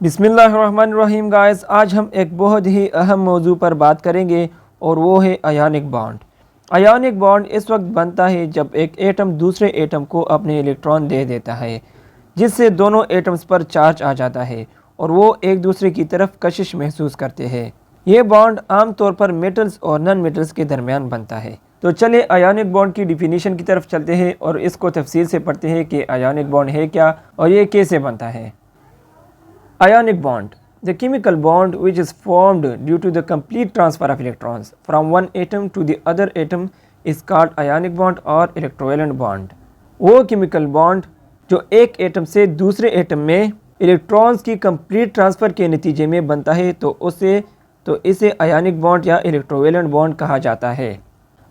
बिस्मिल्लाहिर्रहमानिर्रहीम गाइस, आज हम एक बहुत ही अहम मौजू पर बात करेंगे और वो है आयोनिक बॉन्ड। आयोनिक बॉन्ड इस वक्त बनता है जब एक एटम दूसरे एटम को अपने इलेक्ट्रॉन दे देता है, जिससे दोनों एटम्स पर चार्ज आ जाता है और वो एक दूसरे की तरफ कशिश महसूस करते हैं। ये बॉन्ड आमतौर पर मेटल्स और नॉन मेटल्स के दरमियान बनता है। तो चले आयोनिक बॉन्ड की डिफिनीशन की तरफ चलते हैं और इसको तफसील से पढ़ते हैं कि आयोनिक बॉन्ड है क्या और ये कैसे बनता है। Ionic bond, the chemical bond which is formed due to the complete transfer of electrons from one atom to the other atom is called ionic bond और electrovalent bond। वो chemical bond जो एक एटम से दूसरे atom में electrons की complete transfer के नतीजे में बनता है तो इसे आयोनिक बॉन्ड या इलेक्ट्रोवेलेंट बॉन्ड कहा जाता है।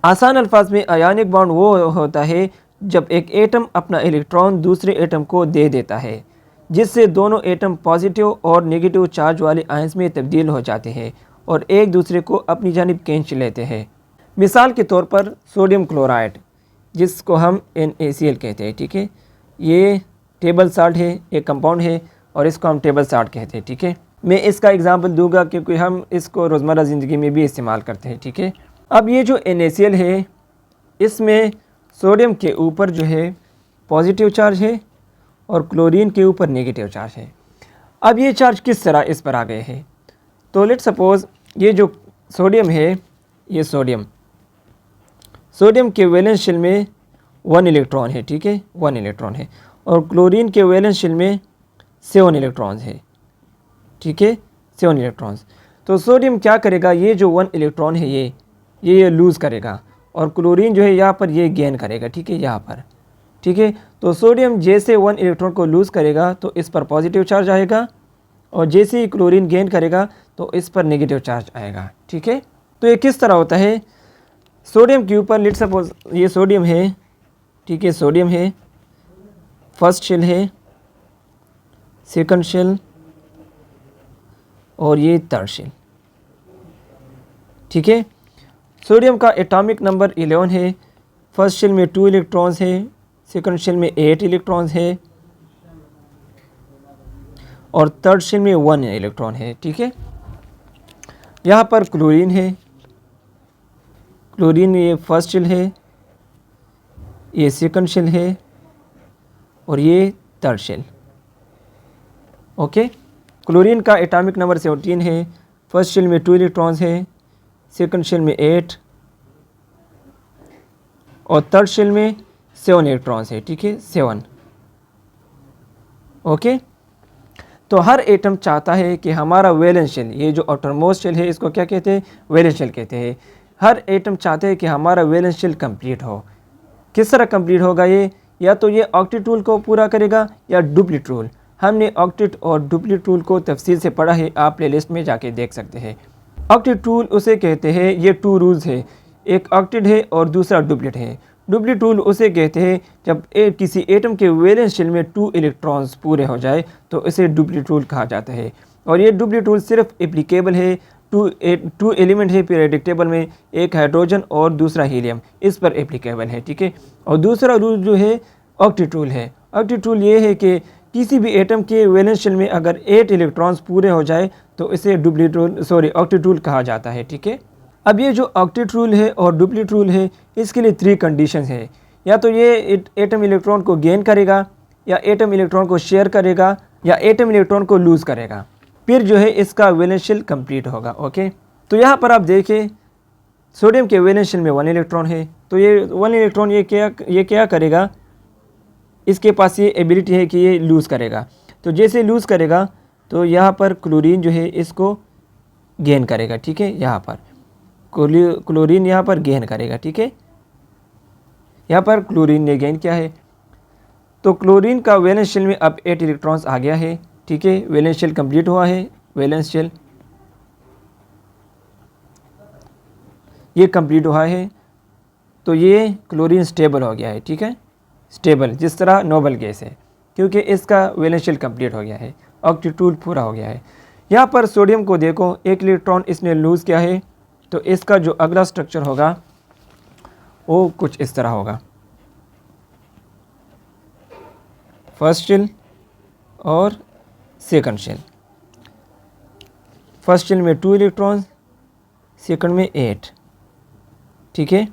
आसान अल्फाज में आयोनिक बॉन्ड वो होता है जब एक एटम अपना इलेक्ट्रॉन दूसरे एटम को दे देता है, जिससे दोनों एटम पॉजिटिव और नेगेटिव चार्ज वाले आयंस में तब्दील हो जाते हैं और एक दूसरे को अपनी जानिब खींच लेते हैं। मिसाल के तौर पर सोडियम क्लोराइड, जिसको हम NaCl कहते हैं, ठीक है, ये टेबल साल्ट है, एक कंपाउंड है और इसको हम टेबल साल्ट कहते हैं, ठीक है। मैं इसका एग्जांपल दूंगा क्योंकि हम इसको रोज़मर्रा ज़िंदगी में भी इस्तेमाल करते हैं, ठीक है। अब ये जो NaCl है, इसमें सोडियम के ऊपर जो है पॉजिटिव चार्ज है और क्लोरीन के ऊपर नेगेटिव चार्ज है। अब ये चार्ज किस तरह इस पर आ गए हैं, तो लेट सपोज़ ये जो सोडियम है, ये सोडियम के वैलेंस शेल में 1 इलेक्ट्रॉन है, ठीक है, 1 इलेक्ट्रॉन है और क्लोरीन के वैलेंस शेल में 7 इलेक्ट्रॉन्स है, ठीक है, 7 इलेक्ट्रॉन्स। तो सोडियम क्या करेगा, ये जो 1 इलेक्ट्रॉन है ये लूज़ करेगा और क्लोरीन जो है यहाँ पर ये गेन करेगा, ठीक है, यहाँ पर, ठीक है। तो सोडियम जैसे 1 इलेक्ट्रॉन को लूज़ करेगा तो इस पर पॉजिटिव चार्ज आएगा और जैसे ही क्लोरीन गेन करेगा तो इस पर नेगेटिव चार्ज आएगा, ठीक है। तो ये किस तरह होता है, सोडियम के ऊपर लेट सपोज ये सोडियम है, ठीक है, सोडियम है, फर्स्ट शेल है, सेकंड शेल और ये थर्ड शेल, ठीक है। सोडियम का एटॉमिक नंबर 11 है, फर्स्ट शेल में 2 इलेक्ट्रॉन्स है, सेकंड शेल में 8 इलेक्ट्रॉन्स है और थर्ड शेल में 1 इलेक्ट्रॉन है, ठीक है। यहाँ पर क्लोरीन है, क्लोरीन ये फर्स्ट शेल है, ये सेकंड शेल है और ये थर्ड शेल, ओके। क्लोरीन का एटॉमिक नंबर 17 है, फर्स्ट शेल में 2 इलेक्ट्रॉन्स है, सेकंड शेल में 8 और थर्ड शेल में 7 इलेक्ट्रॉन्स है, ठीक है, 7, ओके। तो हर एटम चाहता है कि हमारा वैलेंस शेल, ये जो आउटरमोस्ट शेल है इसको क्या कहते हैं, वैलेंस शेल कहते हैं। हर एटम चाहते हैं कि हमारा वैलेंस शेल कंप्लीट हो। किस तरह कंप्लीट होगा ये, या तो ये ऑक्टेट रूल को पूरा करेगा या डुप्लीट रूल। हमने ऑक्टेट और डुप्लीट रूल को तफसील से पढ़ा है, आप प्लेलिस्ट में जाके देख सकते हैं। ऑक्टेट रूल उसे कहते हैं, ये 2 रूल्स है, एक ऑक्टेट है और दूसरा डुप्लीट है। डुप्लीट रूल उसे कहते हैं जब किसी एटम के वैलेंस शेल में 2 इलेक्ट्रॉन्स पूरे हो जाए तो इसे डुप्लीट रूल कहा जाता है। और ये डुप्लीट रूल सिर्फ एप्लीकेबल है 2 एलिमेंट है पीरियोडिक टेबल में, एक हाइड्रोजन और दूसरा हीलियम, इस पर एप्लीकेबल है, ठीक है। और दूसरा रूल जो है ऑक्टेट रूल है। ऑक्टेट रूल ये है कि किसी भी एटम के वैलेंस शेल में अगर 8 इलेक्ट्रॉन्स पूरे हो जाए तो इसे ऑक्टेट रूल कहा जाता है, ठीक है। अब ये जो ऑक्टेट रूल है और डुप्लीट रूल है, इसके लिए 3 कंडीशंस है, या तो ये एटम इलेक्ट्रॉन को गेन करेगा या एटम इलेक्ट्रॉन को शेयर करेगा या एटम इलेक्ट्रॉन को लूज़ करेगा, फिर जो है इसका वैलेंस शेल कंप्लीट होगा, ओके। तो यहाँ पर आप देखें सोडियम के वैलेंस शेल में 1 इलेक्ट्रॉन है, तो ये 1 इलेक्ट्रॉन ये क्या करेगा, इसके पास ये एबिलिटी है कि ये लूज़ करेगा। तो जैसे लूज़ करेगा तो यहाँ पर क्लोरीन जो है इसको गेन करेगा, ठीक है, यहाँ पर क्लोरीन यहाँ पर गेन करेगा, ठीक है। यहाँ पर क्लोरीन ने गेन किया है तो क्लोरीन का वैलेंस शेल में अब 8 इलेक्ट्रॉन्स आ गया है, ठीक है, वैलेंस शेल कंप्लीट हुआ है, वैलेंस शेल ये कंप्लीट हुआ है तो ये क्लोरीन स्टेबल हो गया है, ठीक है, स्टेबल जिस तरह नोबल गैस है, क्योंकि इसका वैलेंस शेल कंप्लीट हो गया है, ऑक्टेट रूल पूरा हो गया है। यहाँ पर सोडियम को देखो, 1 इलेक्ट्रॉन इसने लूज़ किया है तो इसका जो अगला स्ट्रक्चर होगा वो कुछ इस तरह होगा, फर्स्ट शेल और सेकंड शेल, फर्स्ट शेल में 2 इलेक्ट्रॉन्स, सेकंड में 8। ठीक है,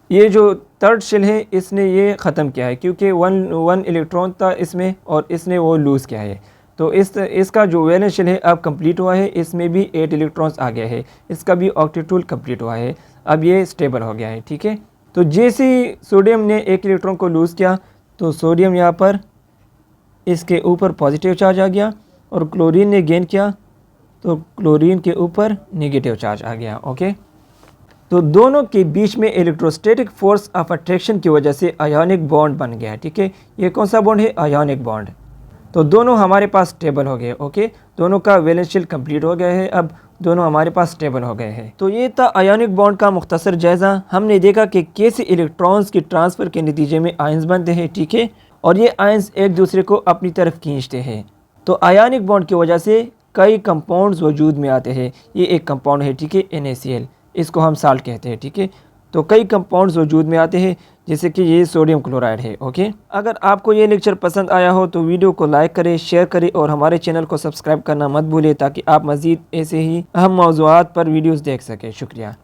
ये जो थर्ड शेल है इसने ये ख़त्म किया है क्योंकि वन इलेक्ट्रॉन था इसमें और इसने वो लूज़ किया है। तो इसका जो वैलेंस शेल है अब कंप्लीट हुआ है, इसमें भी 8 इलेक्ट्रॉन्स आ गया है, इसका भी ऑक्टेट रूल कंप्लीट हुआ है, अब ये स्टेबल हो गया है। ठीक है, तो जैसे ही सोडियम ने 1 इलेक्ट्रॉन को लूज़ किया तो सोडियम यहाँ पर इसके ऊपर पॉजिटिव चार्ज आ गया और क्लोरीन ने गेन किया तो क्लोरीन के ऊपर नेगेटिव चार्ज आ गया। ओके, तो दोनों के बीच में इलेक्ट्रोस्टैटिक फोर्स ऑफ अट्रैक्शन की वजह से आयोनिक बॉन्ड बन गया। ठीक है, ये कौन सा बॉन्ड है? Ionic bond. तो दोनों हमारे पास स्टेबल हो गए। ओके, दोनों का वैलेंस शेल कंप्लीट हो गया है, अब दोनों हमारे पास स्टेबल हो गए हैं। तो ये था आयोनिक बॉन्ड का मुख्तसर जायज़ा। हमने देखा कि कैसे इलेक्ट्रॉन्स के ट्रांसफ़र के नतीजे में आयंस बनते हैं। ठीक है, और ये आयंस एक दूसरे को अपनी तरफ खींचते हैं। तो आयोनिक बॉन्ड की वजह से कई कंपाउंड्स वजूद में आते हैं। ये एक कंपाउंड है, ठीक है, NaCl, इसको हम साल्ट कहते हैं। ठीक है, तो कई कंपाउंड्स वजूद में आते हैं जैसे कि ये सोडियम क्लोराइड है। ओके, अगर आपको ये लेक्चर पसंद आया हो तो वीडियो को लाइक करें, शेयर करें और हमारे चैनल को सब्सक्राइब करना मत भूलें ताकि आप मज़ीद ऐसे ही अहम मौज़ूआत पर वीडियोस देख सकें। शुक्रिया।